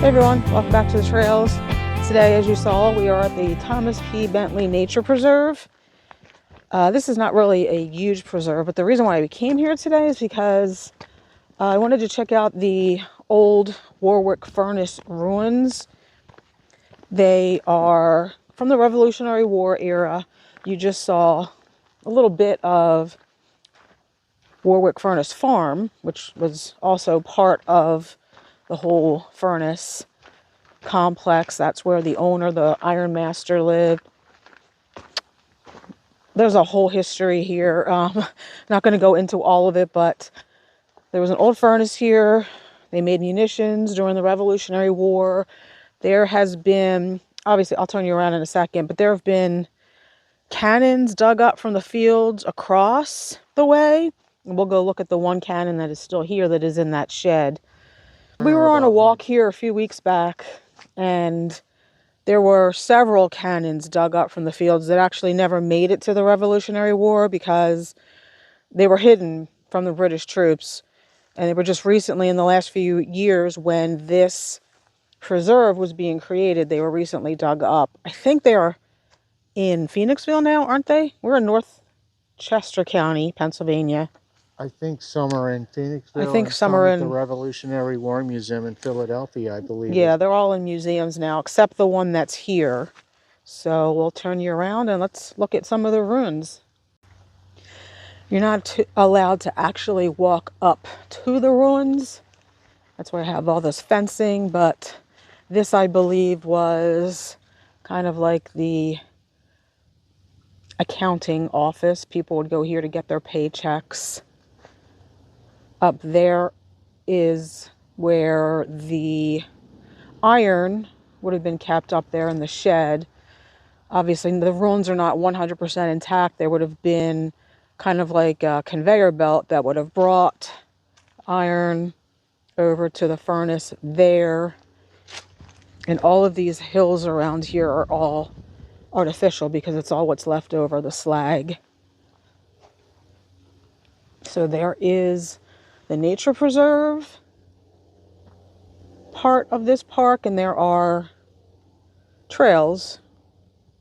Hey everyone, welcome back to the trails. Today, as you saw, we are at the Thomas P. Bentley Nature Preserve. This is not really a huge preserve, but the reason why we came here today is because I wanted to check out the old Warwick Furnace ruins. They are from the Revolutionary War era. You just saw a little bit of Warwick Furnace Farm, which was also part of the whole furnace complex. That's where the owner, the Iron Master, lived. There's a whole history here. Not going to go into all of it, but there was an old furnace here. They made munitions during the Revolutionary War. There has been, obviously I'll turn you around in a second, but there have been cannons dug up from the fields across the way. And we'll go look at the one cannon that is still here that is in that shed. We were on a walk here a few weeks back, and there were several cannons dug up from the fields that actually never made it to the Revolutionary War because they were hidden from the British troops. And they were just recently, in the last few years, when this preserve was being created, they were recently dug up. I think they are in Phoenixville now, aren't they? We're in North Chester County, Pennsylvania. I think some are in Phoenixville. I think and some are at in the Revolutionary War Museum in Philadelphia, I believe. Yeah, they're all in museums now, except the one that's here. So we'll turn you around and let's look at some of the ruins. You're not allowed to actually walk up to the ruins. That's why I have all this fencing, but this, I believe, was kind of like the accounting office. People would go here to get their paychecks. Up there is where the iron would have been kept, up there in the shed. Obviously, the ruins are not 100% intact. There would have been kind of like a conveyor belt that would have brought iron over to the furnace there. And all of these hills around here are all artificial because it's all what's left over, the slag. So there is the nature preserve part of this park, and there are trails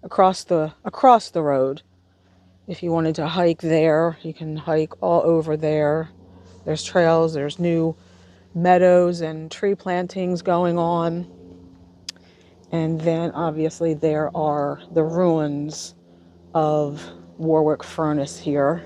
across the road. If you wanted to hike there, you can hike all over there. There's trails, there's new meadows and tree plantings going on. And then obviously there are the ruins of Warwick Furnace here.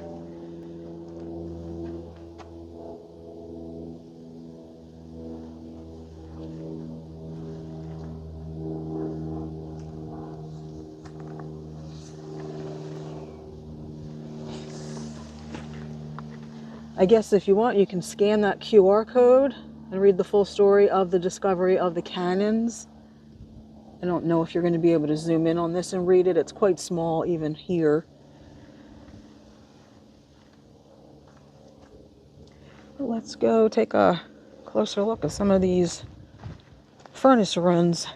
I guess if you want, you can scan that QR code and read the full story of the discovery of the cannons. I don't know if you're going to be able to zoom in on this and read it. It's quite small even here. But let's go take a closer look at some of these furnace ruins.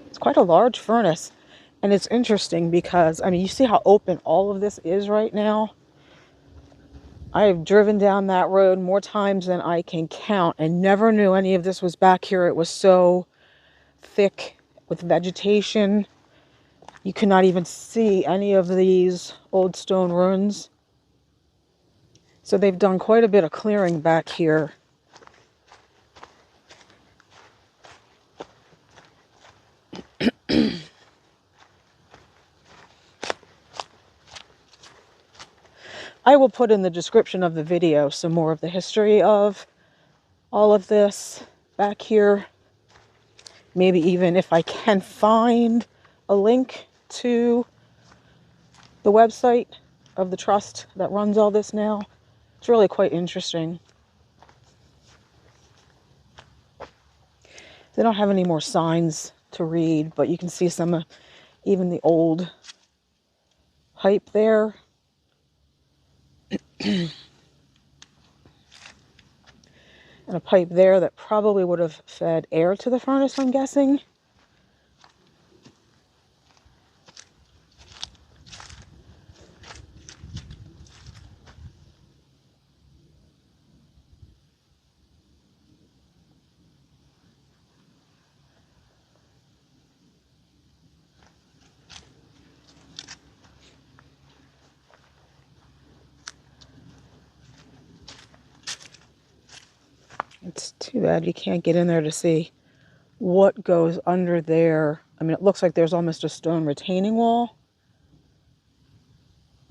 It's quite a large furnace. And it's interesting because, I mean, you see how open all of this is right now? I've driven down that road more times than I can count and never knew any of this was back here. It was so thick with vegetation. You could not even see any of these old stone ruins. So they've done quite a bit of clearing back here. I will put in the description of the video some more of the history of all of this back here. Maybe even if I can find a link to the website of the trust that runs all this now. It's really quite interesting. They don't have any more signs to read, but you can see some, even the old pipe there. And a pipe there that probably would have fed air to the furnace, I'm guessing. It's too bad you can't get in there to see what goes under there. I mean, it looks like there's almost a stone retaining wall.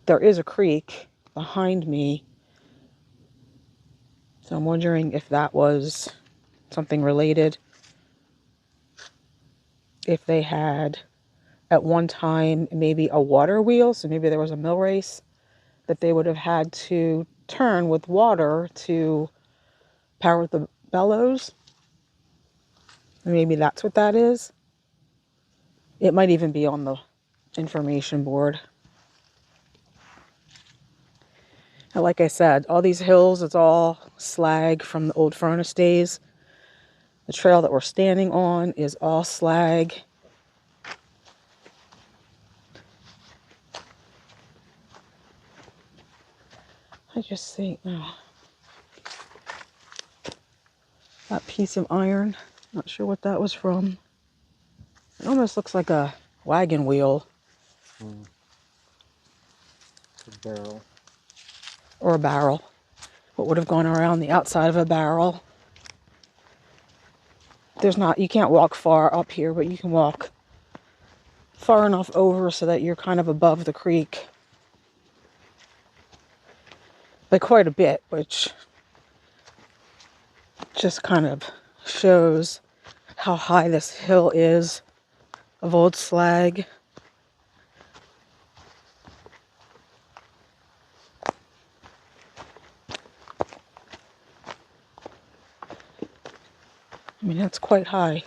There is a creek behind me, so I'm wondering if that was something related. If they had at one time maybe a water wheel, so maybe there was a mill race that they would have had to turn with water to power the bellows. Maybe that's what that is. It might even be on the information board. And like I said, all these hills, it's all slag from the old furnace days. The trail that we're standing on is all slag. I just think, oh, that piece of iron, not sure what that was from. It almost looks like a wagon wheel. A barrel. Or a barrel. What would have gone around the outside of a barrel. There's not, you can't walk far up here, but you can walk far enough over so that you're kind of above the creek. By quite a bit, which just kind of shows how high this hill is of old slag. I mean, that's quite high.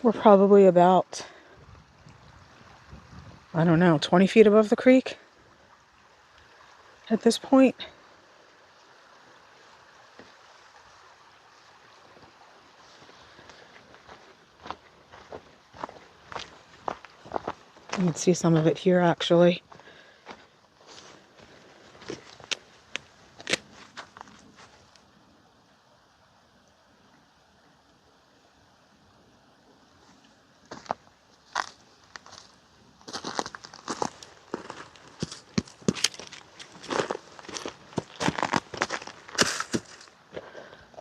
We're probably about, I don't know, 20 feet above the creek at this point. You can see some of it here, actually.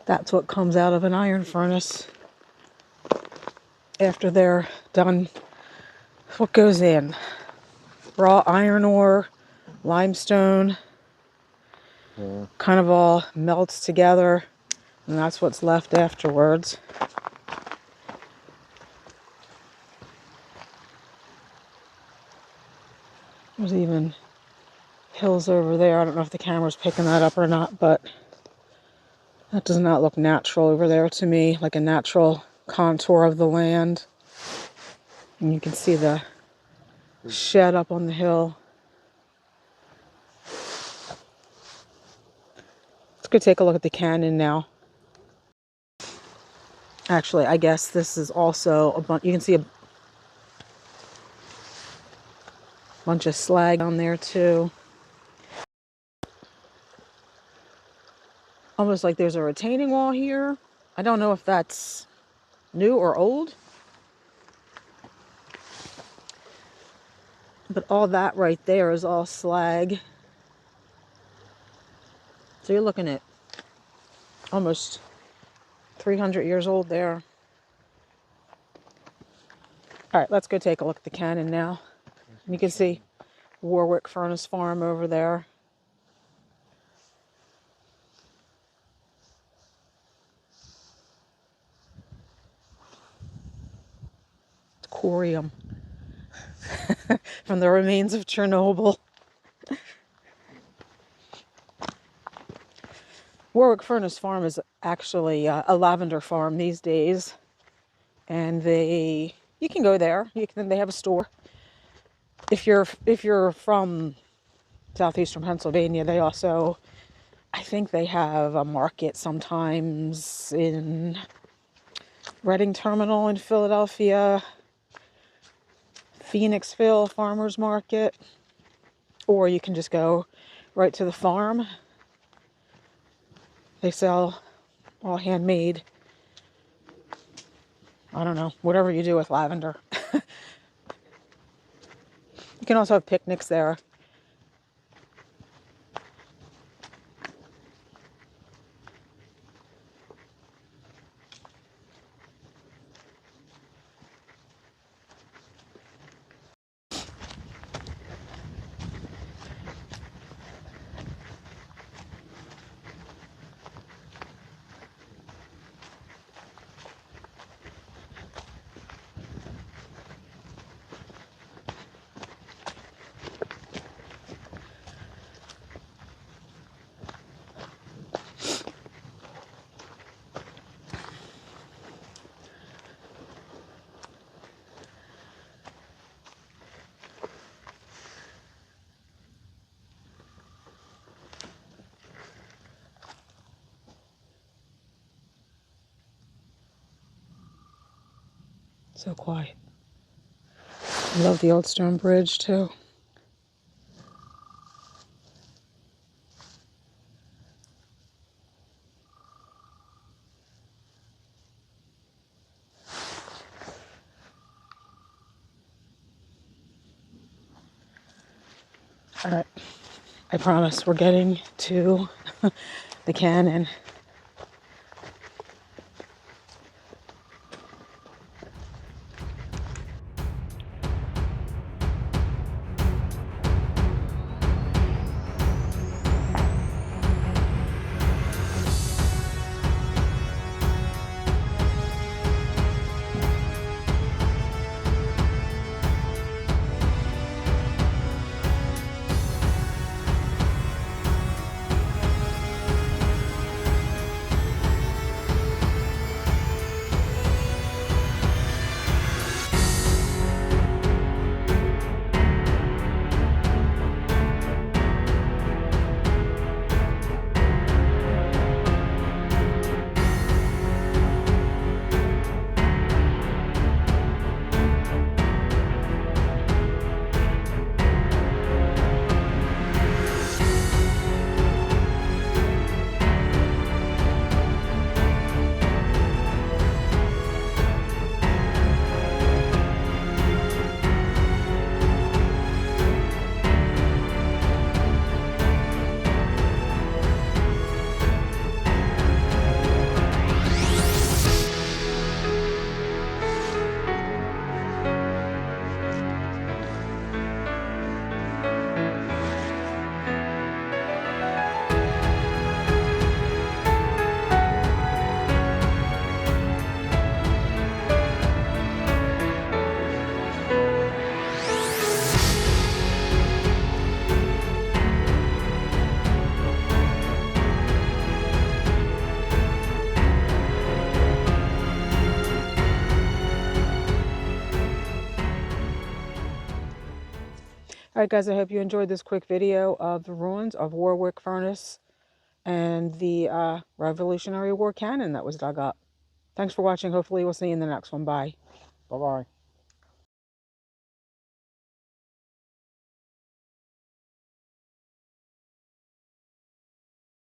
That's what comes out of an iron furnace after they're done. What goes in? Raw iron ore, limestone, kind of all melts together, and that's what's left afterwards. There's even hills over there. I don't know if the camera's picking that up or not, but that does not look natural over there to me, like a natural contour of the land. And you can see the shed up on the hill. Let's go take a look at the canyon now. Actually, I guess this is also a bunch, you can see a bunch of slag on there too. Almost like there's a retaining wall here. I don't know if that's new or old. But all that right there is all slag. So you're looking at almost 300 years old there. All right, let's go take a look at the cannon now. You can see Warwick Furnace Farm over there. Corium from the remains of Chernobyl. Warwick Furnace Farm is actually a lavender farm these days, and you can go there. They have a store. If you're from southeastern Pennsylvania, they also, I think they have a market sometimes in Reading Terminal in Philadelphia, Phoenixville Farmers Market, or you can just go right to the farm. They sell all handmade, I don't know, whatever you do with lavender. You can also have picnics there. So quiet. I love the old stone bridge too. All right, I promise we're getting to the cannon. All right, guys, I hope you enjoyed this quick video of the ruins of Warwick Furnace and the Revolutionary War cannon that was dug up. Thanks for watching. Hopefully we'll see you in the next one. Bye. Bye-bye.